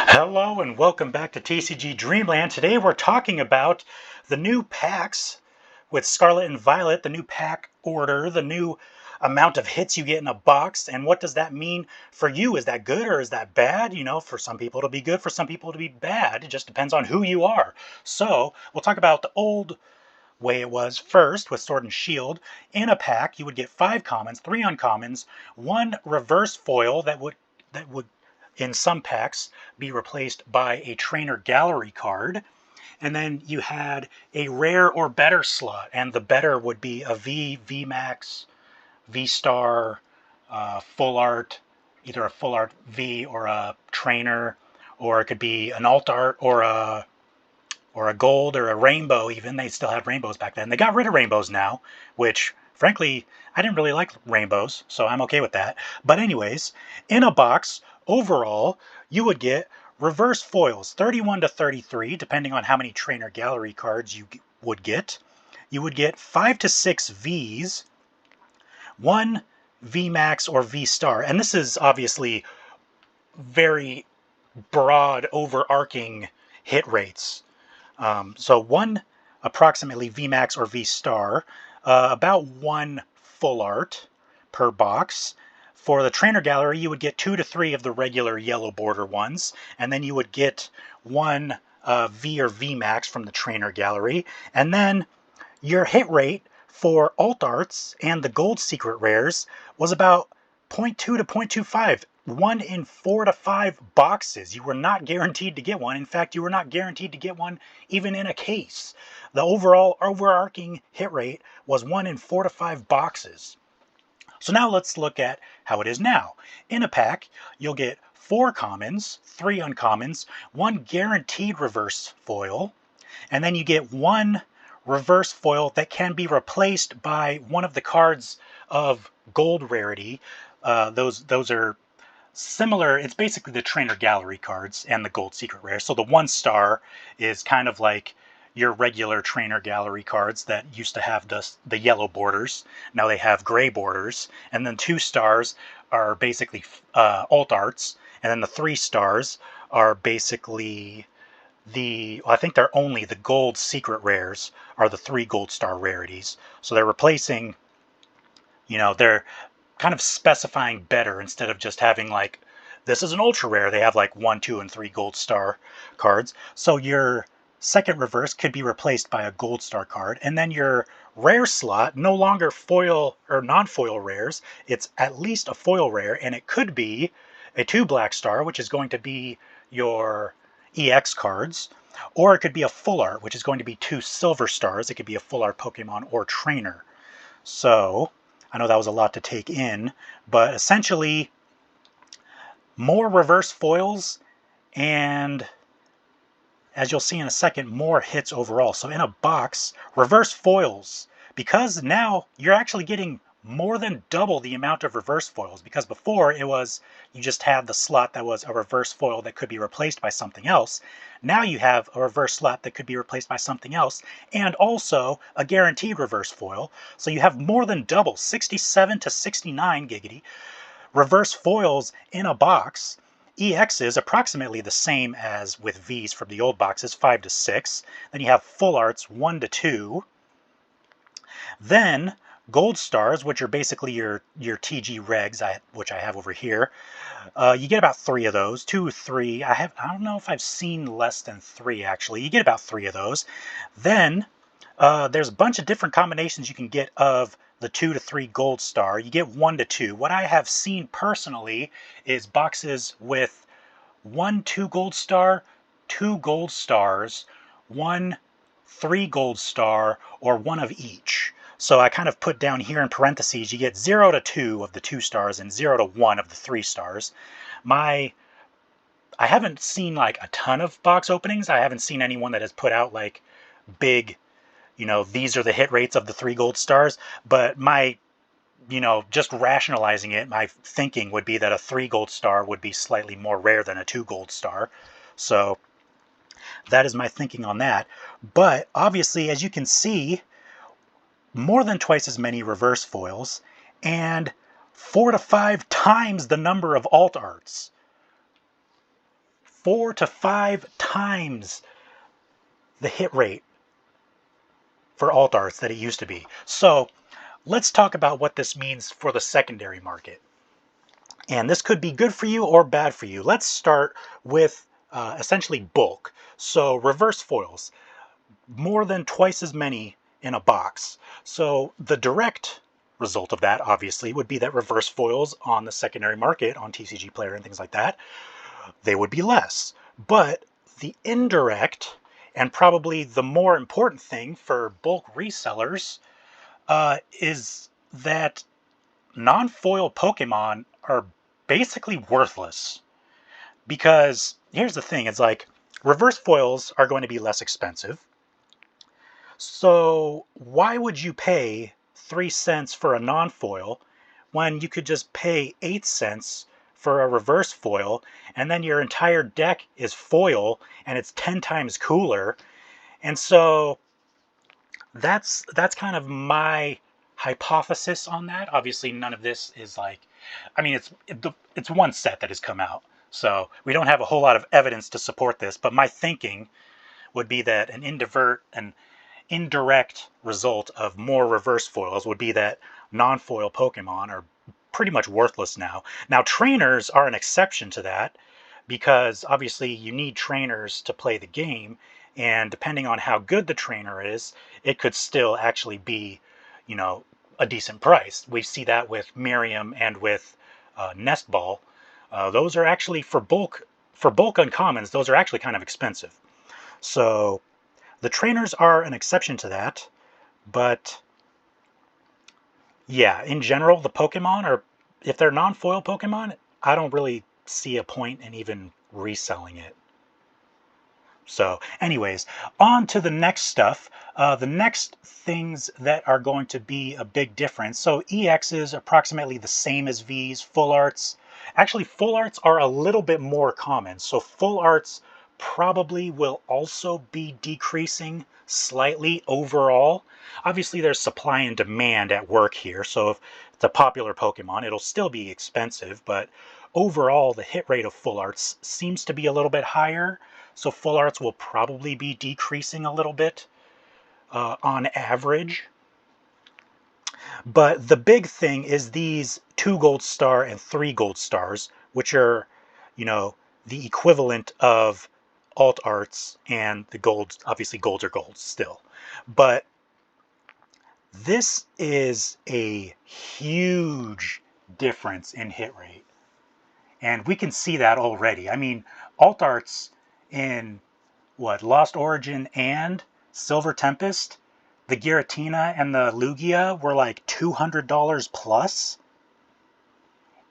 Hello and welcome back to TCG Dreamland. Today we're talking about the new packs with Scarlet and Violet, the new pack order, the new amount of hits you get in a box, and what does that mean for you? Is that good or is that bad? You know, for some people it'll be good, for some people it'll be bad. It just depends on who you are. So we'll talk about the old way it was first with Sword and Shield. In a pack, you would get 5 commons, 3 uncommons, 1 reverse foil that would in some packs be replaced by a trainer gallery card, and then you had a rare or better slot, and the better would be a V Max, V Star, full art, either a full art V or a trainer, or it could be an alt art or a gold or a rainbow even. They still had rainbows back then. They got rid of rainbows now, which frankly, I didn't really like rainbows, so I'm okay with that. But anyways, in a box, overall, you would get reverse foils, 31 to 33, depending on how many trainer gallery cards you would get. You would get 5 to 6 Vs, 1 V Max or V Star, and this is obviously very broad, overarching hit rates. So 1 approximately VMAX or V Star, about 1 full art per box. For the trainer gallery, you would get 2 to 3 of the regular yellow border ones, and then you would get 1 V or VMAX from the trainer gallery. And then your hit rate for alt arts and the gold secret rares was about 0.2 to 0.25. 1 in 4 to 5 boxes. You were not guaranteed to get one. In fact, you were not guaranteed to get one even in a case. The overall overarching hit rate was 1 in 4 to 5 boxes. So now let's look at how it is now. In a pack, you'll get 4 commons, 3 uncommons, 1 guaranteed reverse foil, and then you get 1 reverse foil that can be replaced by one of the cards of gold rarity. Those are similar. It's basically the trainer gallery cards and the gold secret rare. So the 1 star is kind of like your regular trainer gallery cards that used to have the yellow borders. Now they have gray borders. And then 2 stars are basically alt arts. And then the 3 stars are basically I think they're only the gold secret rares are the 3 gold star rarities. So they're replacing, they're kind of specifying better instead of just having like, this is an ultra rare. They have like 1, 2, and 3 gold star cards. So your second reverse could be replaced by a gold star card. And then your rare slot, no longer foil or non-foil rares. It's at least a foil rare, and it could be a 2 black star, which is going to be your EX cards, or it could be a full art, which is going to be 2 silver stars. It could be a full art Pokemon or trainer. So I know that was a lot to take in, but essentially more reverse foils and, as you'll see in a second, more hits overall. So in a box, reverse foils, because now you're actually getting more than double the amount of reverse foils, because before it was you just had the slot that was a reverse foil that could be replaced by something else. Now you have a reverse slot that could be replaced by something else, and also a guaranteed reverse foil. So you have more than double, 67 to 69 giggity reverse foils in a box. EX is approximately the same as with Vs from the old boxes, 5 to 6. Then you have full arts, 1 to 2. Then gold stars, which are basically your TG regs, which I have over here. You get about 3 of those, 2 or 3. I don't know if I've seen less than 3 actually. You get about 3 of those. Then there's a bunch of different combinations you can get of the 2 to 3 gold star. You get 1 to 2. What I have seen personally is boxes with 1 2 gold star, 2 gold stars, 1 3 gold star, or 1 of each. So I kind of put down here in parentheses, you get 0 to 2 of the 2 stars and 0 to 1 of the 3 stars. I haven't seen like a ton of box openings. I haven't seen anyone that has put out like big, these are the hit rates of the 3 gold stars. But my, just rationalizing it, my thinking would be that a 3 gold star would be slightly more rare than a 2 gold star. So that is my thinking on that. But obviously, as you can see, more than twice as many reverse foils, and 4 to 5 times the number of alt arts. 4 to 5 times the hit rate for alt arts that it used to be. So let's talk about what this means for the secondary market. And this could be good for you or bad for you. Let's start with essentially bulk. So reverse foils, more than twice as many in a box. So the direct result of that, obviously, would be that reverse foils on the secondary market, on TCG Player and things like that, they would be less. But the indirect, and probably the more important thing for bulk resellers, is that non-foil Pokemon are basically worthless. Because here's the thing, it's like reverse foils are going to be less expensive. So why would you pay 3 cents for a non-foil when you could just pay 8 cents for a reverse foil, and then your entire deck is foil and it's 10 times cooler? And so that's kind of my hypothesis on that. Obviously, none of this is like, I mean, it's one set that has come out, so we don't have a whole lot of evidence to support this. But my thinking would be that an indirect result of more reverse foils would be that non-foil Pokemon are pretty much worthless now. Now, trainers are an exception to that because obviously you need trainers to play the game, and depending on how good the trainer is, it could still actually be, you know, a decent price. We see that with Miriam and with Nest Ball. Those are actually for bulk uncommons. Those are actually kind of expensive. So the trainers are an exception to that, but yeah, in general, the Pokemon are, if they're non-foil Pokemon, I don't really see a point in even reselling it. So anyways, on to the next stuff. The next things that are going to be a big difference. So EX is approximately the same as V's. Full arts, actually full arts are a little bit more common. So full arts probably will also be decreasing slightly overall. Obviously there's supply and demand at work here. So if it's a popular Pokemon, it'll still be expensive, but overall the hit rate of full arts seems to be a little bit higher. So full arts will probably be decreasing a little bit on average. But the big thing is these 2 gold star and 3 gold stars, which are, you know, the equivalent of alt arts, and the golds, obviously golds are golds still. But this is a huge difference in hit rate. And we can see that already. I mean, alt arts in what, Lost Origin and Silver Tempest, the Giratina and the Lugia were like $200 plus.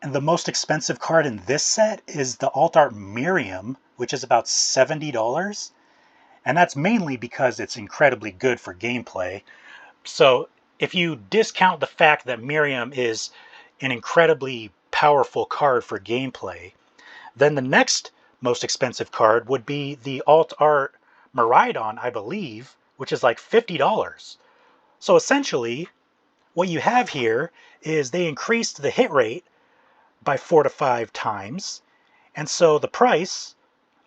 And the most expensive card in this set is the alt art Miriam, which is about $70. And that's mainly because it's incredibly good for gameplay. So if you discount the fact that Miriam is an incredibly powerful card for gameplay, then the next most expensive card would be the alt art Miraidon, I believe, which is like $50. So essentially, what you have here is they increased the hit rate by 4 to 5 times, and so the price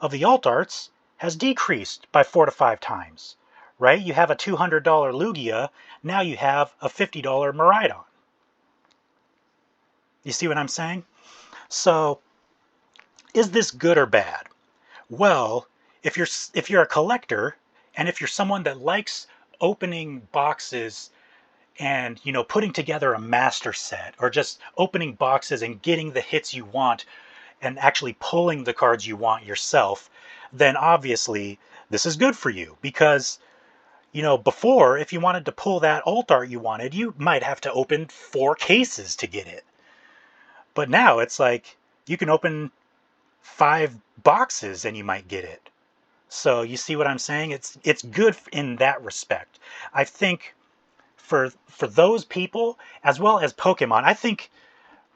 of the alt arts has decreased by 4 to 5 times, right? You have a $200 Lugia, now you have a $50 Miraidon. You see what I'm saying? So, is this good or bad? Well, if you're a collector, and if you're someone that likes opening boxes and, you know, putting together a master set, or just opening boxes and getting the hits you want and actually pulling the cards you want yourself, then obviously this is good for you. Because, you know, before, if you wanted to pull that alt art you wanted, you might have to open 4 cases to get it. But now it's like you can open 5 boxes and you might get it. So you see what I'm saying? It's good in that respect. I think for those people, as well as Pokemon, I think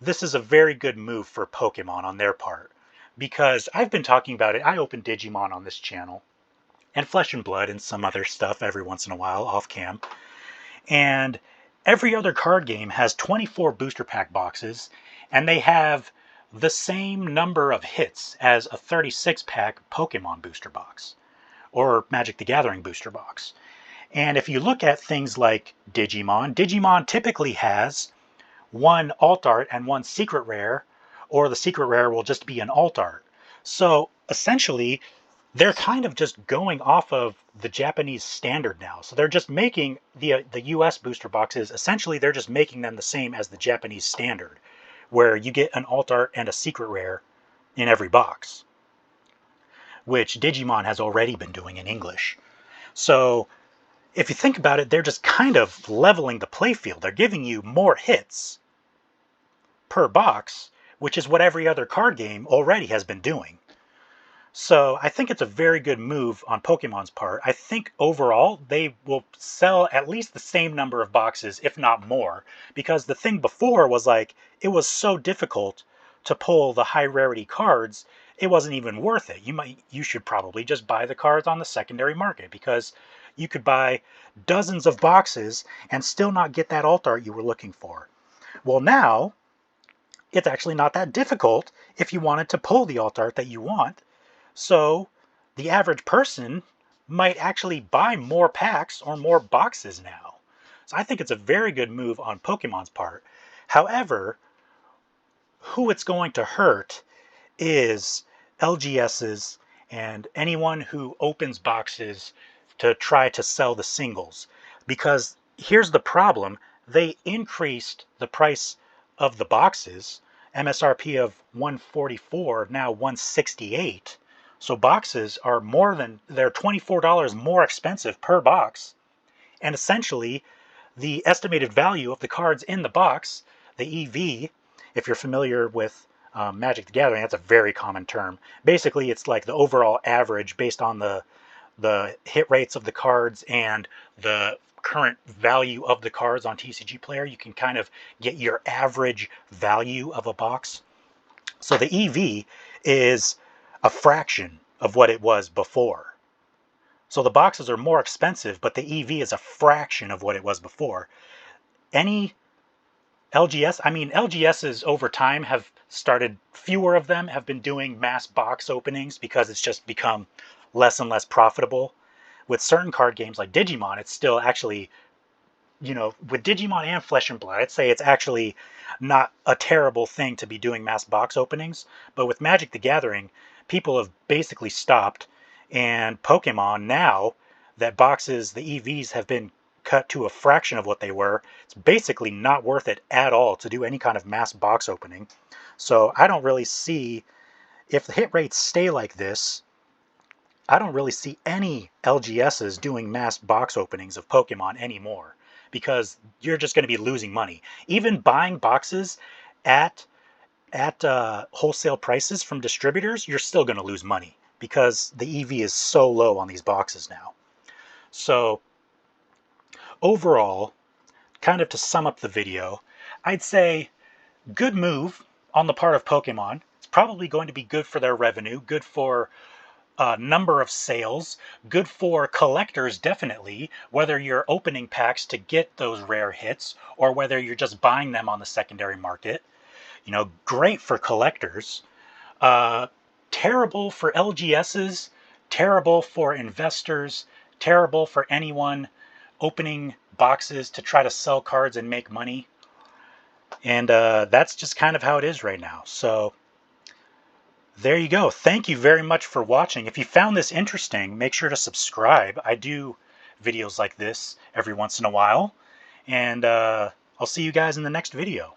this is a very good move for Pokemon on their part. Because I've been talking about it. I open Digimon on this channel, and Flesh and Blood and some other stuff every once in a while off cam. And Every other card game has 24 booster pack boxes, and they have the same number of hits as a 36 pack Pokemon booster box or Magic the Gathering booster box. And if you look at things like Digimon typically has one alt art and one secret rare, or the secret rare will just be an alt art. So essentially, they're kind of just going off of the Japanese standard now. So they're just making the US booster boxes, essentially they're just making them the same as the Japanese standard, where you get an alt art and a secret rare in every box, which Digimon has already been doing in English. So if you think about it, they're just kind of leveling the playfield. They're giving you more hits per box, which is what every other card game already has been doing. So I think it's a very good move on Pokemon's part. I think overall they will sell at least the same number of boxes, if not more, because the thing before was like, it was so difficult to pull the high rarity cards, it wasn't even worth it. You should probably just buy the cards on the secondary market, because you could buy dozens of boxes and still not get that alt art you were looking for. Well, now it's actually not that difficult if you wanted to pull the alt art that you want. So the average person might actually buy more packs or more boxes now. So I think it's a very good move on Pokemon's part. However, who it's going to hurt is LGSs and anyone who opens boxes to try to sell the singles. Because here's the problem. They increased the price of the boxes, MSRP of $144, now $168. So boxes are they're $24 more expensive per box. And essentially, the estimated value of the cards in the box, the EV, if you're familiar with Magic the Gathering, that's a very common term. Basically, it's like the overall average based on the hit rates of the cards and the current value of the cards on TCG Player. You can kind of get your average value of a box. So the EV is a fraction of what it was before. So the boxes are more expensive, but the EV is a fraction of what it was before. Any LGSs over time have started, fewer of them have been doing mass box openings because it's just become less and less profitable. With certain card games like Digimon, it's still actually, with Digimon and Flesh and Blood, I'd say it's actually not a terrible thing to be doing mass box openings. But with Magic the Gathering, people have basically stopped. And Pokemon, now that boxes, the EVs have been cut to a fraction of what they were, it's basically not worth it at all to do any kind of mass box opening. So I don't really see, if the hit rates stay like this, I don't really see any LGSs doing mass box openings of Pokemon anymore, because you're just going to be losing money. Even buying boxes at wholesale prices from distributors, you're still going to lose money because the EV is so low on these boxes now. So overall, kind of to sum up the video, I'd say good move on the part of Pokemon. It's probably going to be good for their revenue, good for number of sales, good for collectors definitely, whether you're opening packs to get those rare hits or whether you're just buying them on the secondary market. Great for collectors. Terrible for LGSs, terrible for investors, terrible for anyone opening boxes to try to sell cards and make money. And that's just kind of how it is right now. So there you go. Thank you very much for watching. If you found this interesting, make sure to subscribe. I do videos like this every once in a while. And I'll see you guys in the next video.